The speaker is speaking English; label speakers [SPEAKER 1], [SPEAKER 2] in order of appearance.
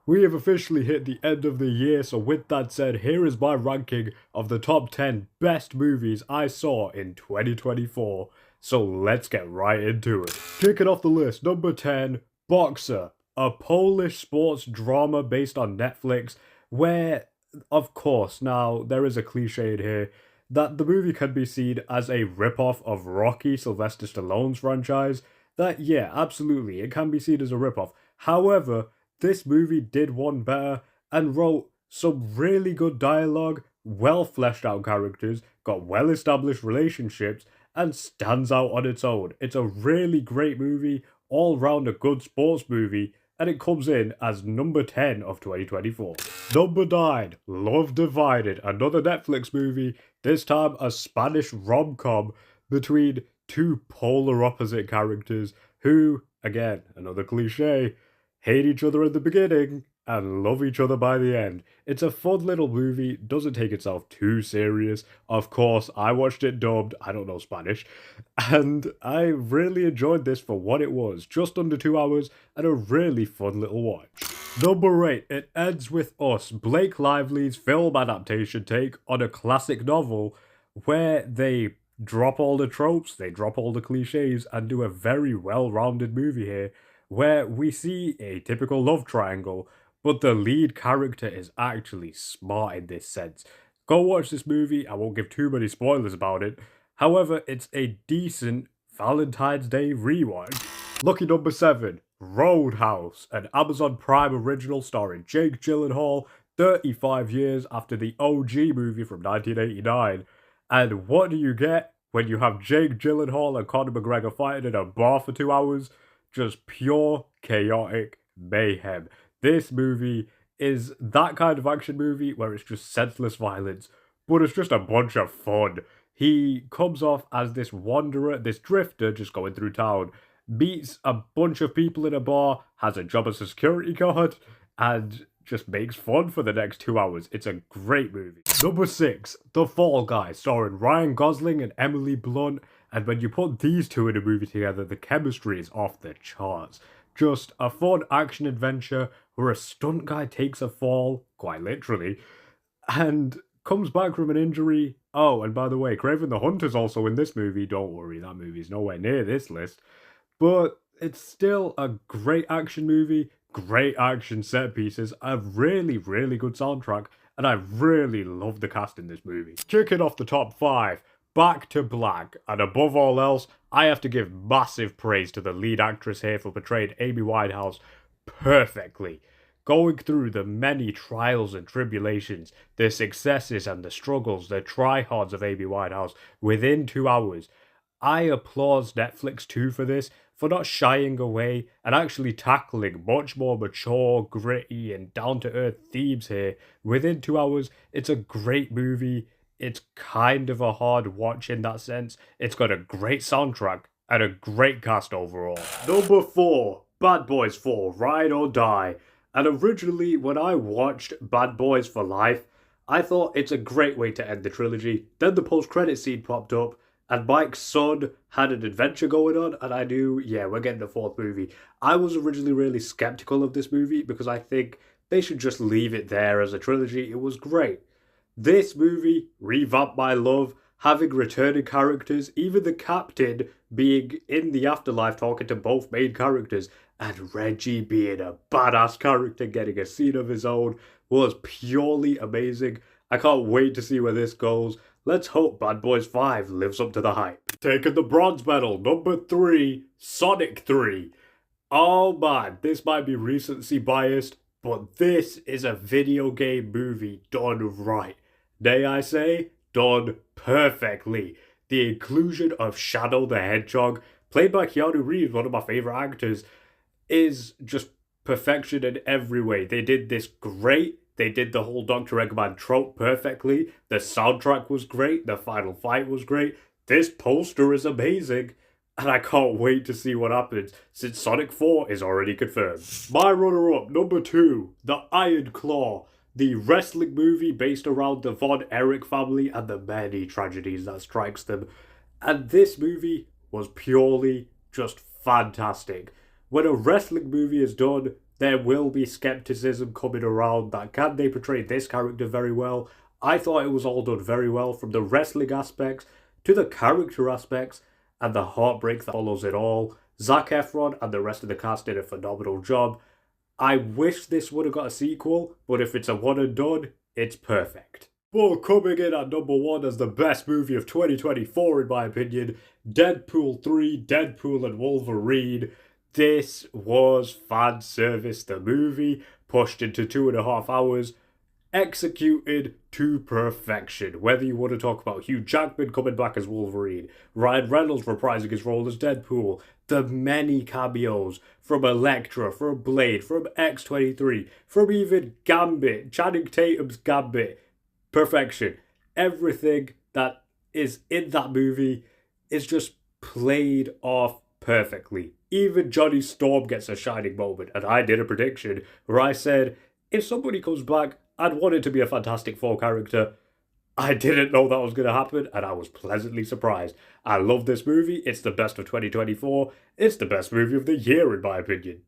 [SPEAKER 1] We have officially hit the end of the year, so with that said, here is my ranking of the top 10 best movies I saw in 2024. So let's get right into it. Kicking off the list, number 10, Boxer, a Polish sports drama based on Netflix, where, of course, now there is a cliche here that the movie can be seen as a rip-off of Rocky Sylvester Stallone's franchise. That, yeah, absolutely, it can be seen as a rip-off. However, this movie did one better and wrote some really good dialogue, well fleshed out characters, got well established relationships, and stands out on its own. It's a really great movie, all round a good sports movie, and it comes in as number 10 of 2024. Number 9, Love Divided, another Netflix movie, this time a Spanish rom-com between two polar opposite characters who, again, another cliche, hate each other in the beginning and love each other by the end. It's a fun little movie, doesn't take itself too serious. Of course, I watched it dubbed, I don't know Spanish, and I really enjoyed this for what it was. Just under 2 hours and a really fun little watch. Number 8, It Ends With Us, Blake Lively's film adaptation take on a classic novel where they drop all the tropes, they drop all the cliches, and do a very well-rounded movie here where we see a typical love triangle, but the lead character is actually smart in this sense. Go watch this movie, I won't give too many spoilers about it. However, it's a decent Valentine's Day rewatch. Lucky number 7, Roadhouse, an Amazon Prime original starring Jake Gyllenhaal 35 years after the OG movie from 1989. And what do you get when you have Jake Gyllenhaal and Conor McGregor fighting in a bar for 2 hours? Just pure chaotic mayhem. This movie is that kind of action movie where it's just senseless violence, but it's just a bunch of fun. He comes off as this wanderer, this drifter just going through town, meets a bunch of people in a bar, has a job as a security guard, and just makes fun for the next 2 hours. It's a great movie. Number 6, The Fall Guy, starring Ryan Gosling and Emily Blunt. And when you put these two in a movie together, the chemistry is off the charts. Just a fun action adventure where a stunt guy takes a fall, quite literally, and comes back from an injury. Oh, and by the way, Craven the Hunter's also in this movie. Don't worry, that movie's nowhere near this list. But it's still a great action movie, great action set pieces, a really, really good soundtrack, and I really love the cast in this movie. Kicking off the top 5, Back to Black, and above all else, I have to give massive praise to the lead actress here for portraying Amy Winehouse perfectly. Going through the many trials and tribulations, the successes and the struggles, the tryhards of Amy Winehouse within 2 hours. I applaud Netflix too for this, for not shying away and actually tackling much more mature, gritty, and down-to-earth themes here. Within 2 hours, it's a great movie. It's kind of a hard watch in that sense. It's got a great soundtrack and a great cast overall. Number 4, Bad Boys 4, Ride or Die. And originally, when I watched Bad Boys for Life, I thought it's a great way to end the trilogy. Then the post-credit scene popped up, and Mike's son had an adventure going on, and I knew, yeah, we're getting the fourth movie. I was originally really skeptical of this movie because I think they should just leave it there as a trilogy. It was great. This movie revamped my love, having returning characters, even the captain being in the afterlife talking to both main characters, and Reggie being a badass character getting a scene of his own was purely amazing. I can't wait to see where this goes. Let's hope Bad Boys 5 lives up to the hype. Taking the bronze medal, number 3, Sonic 3. Oh man, this might be recency biased, but this is a video game movie done right. Nay, I say, done perfectly. The inclusion of Shadow the Hedgehog, played by Keanu Reeves, one of my favourite actors, is just perfection in every way. They did this great. They did the whole Dr. Eggman trope perfectly. The soundtrack was great. The final fight was great. This poster is amazing. And I can't wait to see what happens, since Sonic 4 is already confirmed. My runner-up, number 2, The Iron Claw, the wrestling movie based around the Von Erich family and the many tragedies that strikes them. And this movie was purely just fantastic. When a wrestling movie is done, there will be skepticism coming around that can they portray this character very well. I thought it was all done very well, from the wrestling aspects to the character aspects and the heartbreak that follows it all. Zac Efron and the rest of the cast did a phenomenal job. I wish this would have got a sequel, but if it's a one and done, it's perfect. But coming in at number 1 as the best movie of 2024 in my opinion, Deadpool 3, Deadpool and Wolverine. This was fan service. The movie pushed into 2.5 hours, executed to perfection. Whether you want to talk about Hugh Jackman coming back as Wolverine, Ryan Reynolds reprising his role as Deadpool, the many cameos from Elektra, from Blade, from X-23, from even Gambit, Channing Tatum's Gambit, perfection. Everything that is in that movie is just played off perfectly. Even Johnny Storm gets a shining moment, and I did a prediction where I said, if somebody comes back, I'd want it to be a Fantastic Four character. I didn't know that was going to happen, and I was pleasantly surprised. I love this movie. It's the best of 2024. It's the best movie of the year, in my opinion.